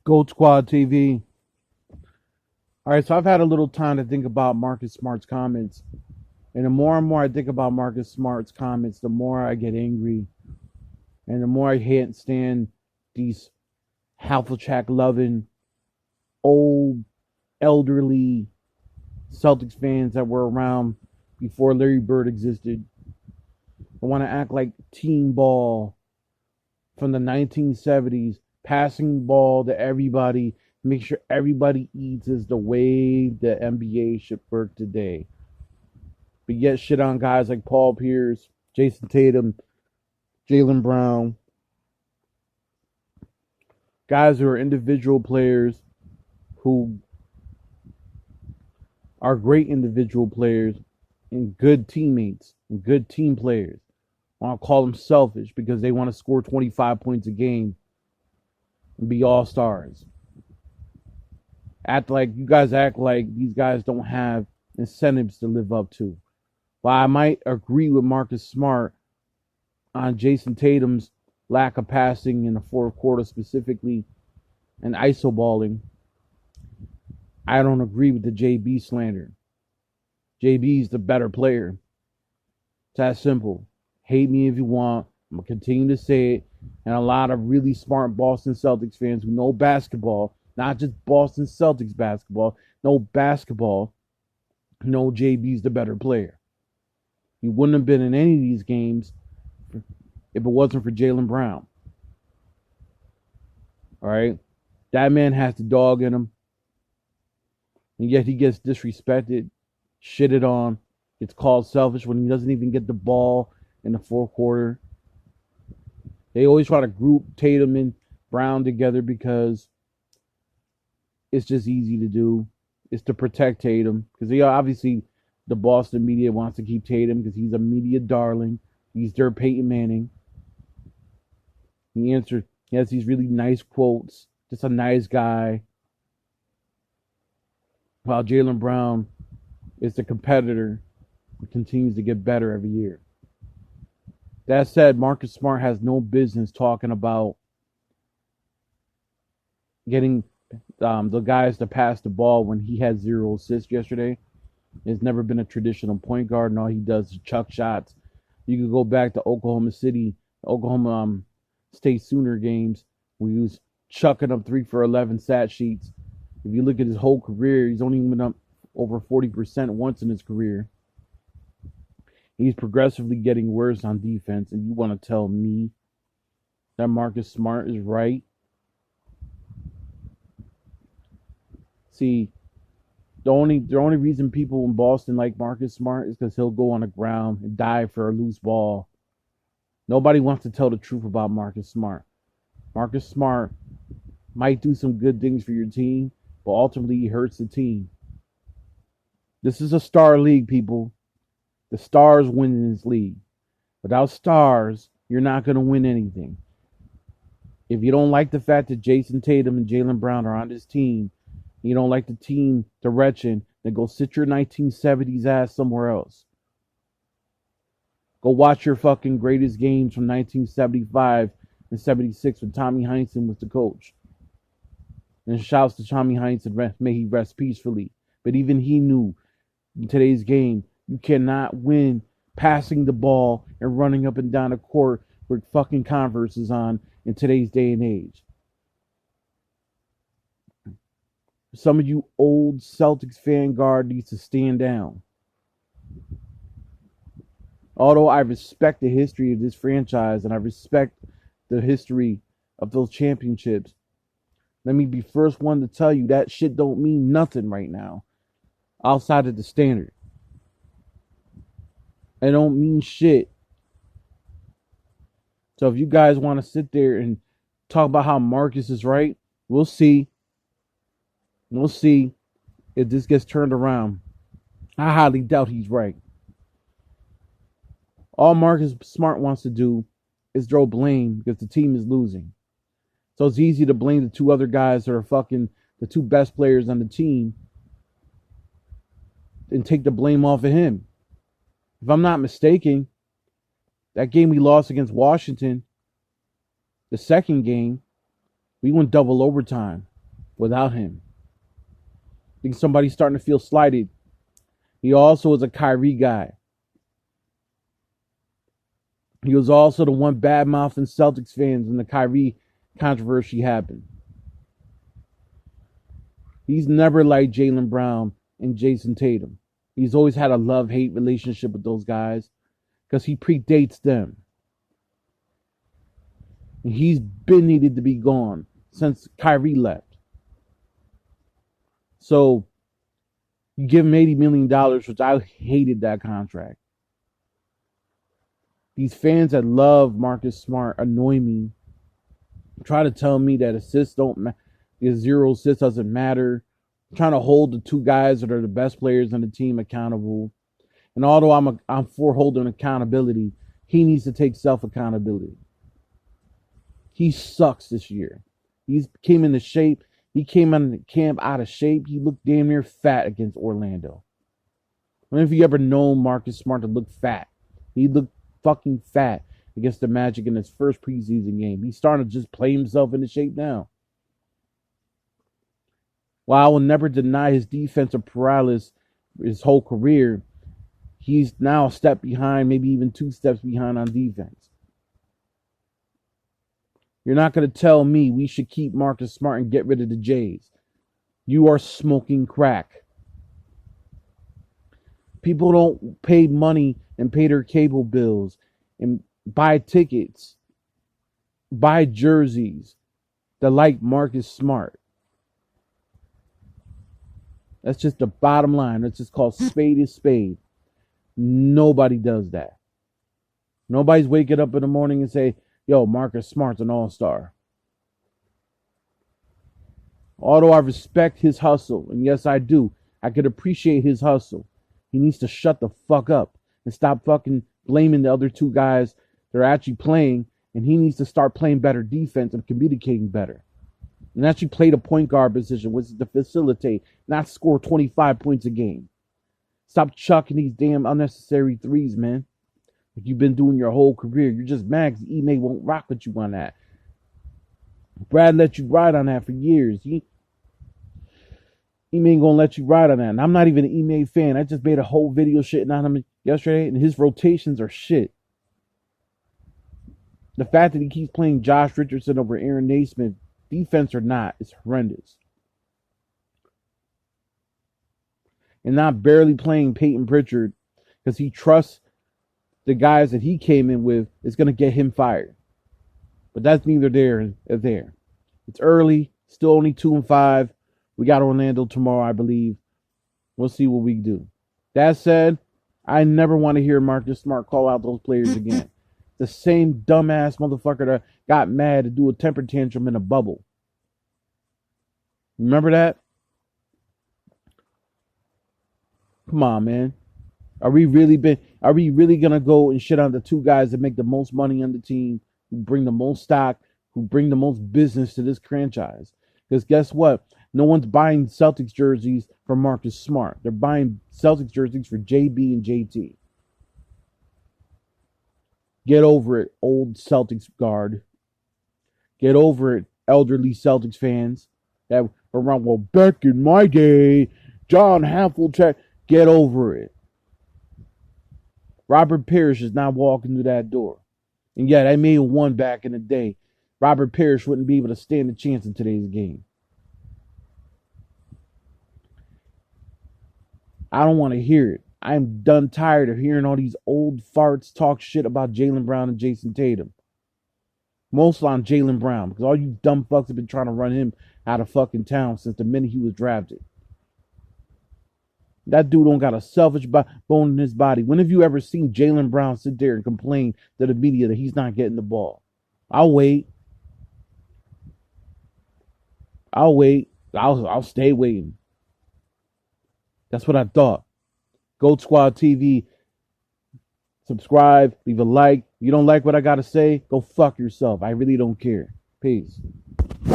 Gold Squad TV. All right, so I've had a little time to think about Marcus Smart's comments. And the more and more I think about Marcus Smart's comments, the more I get angry. And the more I can't stand these havilcheck loving, old, elderly Celtics fans that were around before Larry Bird existed. I want to act like team ball from the 1970s, passing the ball to everybody, make sure everybody eats is the way the NBA should work today. But yet shit on guys like Paul Pierce, Jason Tatum, Jaylen Brown, guys who are individual players who are great individual players and good teammates and good team players. I want to call them selfish because they want to score 25 points a game and be all-stars. You guys act like these guys don't have incentives to live up to. While I might agree with Marcus Smart on Jason Tatum's lack of passing in the fourth quarter specifically and iso balling, I don't agree with the JB slander. JB's the better player. It's that simple. Hate me if you want. I'm going to continue to say it. And a lot of really smart Boston Celtics fans who know basketball, not just Boston Celtics basketball, know basketball, know JB's the better player. He wouldn't have been in any of these games if it wasn't for Jaylen Brown. All right? That man has the dog in him. And yet he gets disrespected, shitted on. It's called selfish when he doesn't even get the ball in the fourth quarter. They always try to group Tatum and Brown together because it's just easy to do. It's to protect Tatum. Because obviously the Boston media wants to keep Tatum because he's a media darling. He's their Peyton Manning. He has these really nice quotes. Just a nice guy. While Jaylen Brown is the competitor who continues to get better every year. That said, Marcus Smart has no business talking about getting the guys to pass the ball when he had 0 assists yesterday. He's never been a traditional point guard, and all he does is chuck shots. You could go back to Oklahoma State Sooner games where he was chucking up 3 for 11 stat sheets. If you look at his whole career, he's only went up over 40% once in his career. He's progressively getting worse on defense, and you want to tell me that Marcus Smart is right? See, the only reason people in Boston like Marcus Smart is because he'll go on the ground and dive for a loose ball. Nobody wants to tell the truth about Marcus Smart. Marcus Smart might do some good things for your team, but ultimately he hurts the team. This is a star league, people. The stars win in this league. Without stars, you're not going to win anything. If you don't like the fact that Jason Tatum and Jaylen Brown are on this team, you don't like the team direction, then go sit your 1970s ass somewhere else. Go watch your fucking greatest games from 1975 and 76 when Tommy Heinsohn was the coach. And shouts to Tommy Heinsohn, may he rest peacefully. But even he knew in today's game, you cannot win passing the ball and running up and down the court with fucking Converses on in today's day and age. Some of you old Celtics fan guard needs to stand down. Although I respect the history of this franchise and I respect the history of those championships, let me be first one to tell you that shit don't mean nothing right now outside of the standard. It don't mean shit. So if you guys want to sit there and talk about how Marcus is right, we'll see. We'll see if this gets turned around. I highly doubt he's right. All Marcus Smart wants to do is throw blame because the team is losing. So it's easy to blame the 2 other guys that are fucking the 2 best players on the team and take the blame off of him. If I'm not mistaken, that game we lost against Washington, the second game, we went double overtime. without him. I think somebody's starting to feel slighted. He also was a Kyrie guy. He was also the one bad-mouthing Celtics fans when the Kyrie controversy happened. He's never liked Jaylen Brown and Jason Tatum. He's always had a love-hate relationship with those guys because he predates them. And he's been needed to be gone since Kyrie left. So you give him $80 million, which I hated that contract. These fans that love Marcus Smart annoy me. Try to tell me that assists don't matter. Zero assists doesn't matter. Trying to hold the two guys that are the best players on the team accountable. And although I'm for holding accountability, he needs to take self-accountability. He sucks this year. He came into shape. He came out of the camp out of shape. He looked damn near fat against Orlando. When have you ever known Marcus Smart to look fat? He looked fucking fat against the Magic in his first preseason game. He's starting to just play himself into shape now. While I will never deny his defensive paralysis his whole career, he's now a step behind, maybe even 2 steps behind on defense. You're not going to tell me we should keep Marcus Smart and get rid of the Jays. You are smoking crack. People don't pay money and pay their cable bills and buy tickets, buy jerseys that like Marcus Smart. That's just the bottom line. It's just called spade is spade. Nobody does that. Nobody's waking up in the morning and say, yo, Marcus Smart's an all-star. Although I respect his hustle, and yes, I do. I could appreciate his hustle. He needs to shut the fuck up and stop fucking blaming the other two guys that are actually playing, and he needs to start playing better defense and communicating better. And actually play the point guard position, which is to facilitate, not score 25 points a game. Stop chucking these damn unnecessary threes, man. Like you've been doing your whole career. You're just mad because Ime won't rock with you on that. Brad let you ride on that for years. Ime ain't gonna let you ride on that. And I'm not even an Ime fan. I just made a whole video shitting on him yesterday, and his rotations are shit. The fact that he keeps playing Josh Richardson over Aaron Naismith, defense or not, is horrendous. And not barely playing Peyton Pritchard because he trusts the guys that he came in with is going to get him fired. But that's neither there nor there. It's early, still only 2-5. We got Orlando tomorrow, I believe. We'll see what we do. That said, I never want to hear Marcus Smart call out those players again. The same dumbass motherfucker that got mad to do a temper tantrum in a bubble. Remember that? Come on, man. Are we really gonna go and shit on the two guys that make the most money on the team, who bring the most stock, who bring the most business to this franchise? Because guess what? No one's buying Celtics jerseys for Marcus Smart. They're buying Celtics jerseys for JB and JT. Get over it, old Celtics guard. Get over it, elderly Celtics fans that were around. Well, back in my day, John Havilcheck. Get over it. Robert Parrish is not walking through that door. And yet, I made one back in the day. Robert Parrish wouldn't be able to stand a chance in today's game. I don't want to hear it. I'm done tired of hearing all these old farts talk shit about Jaylen Brown and Jason Tatum. Mostly on Jaylen Brown, because all you dumb fucks have been trying to run him out of fucking town since the minute he was drafted. That dude don't got a selfish bone in his body. When have you ever seen Jaylen Brown sit there and complain to the media that he's not getting the ball? I'll wait. I'll stay waiting. That's what I thought. Goat Squad TV. Subscribe. Leave a like. You don't like what I got to say? Go fuck yourself. I really don't care. Peace.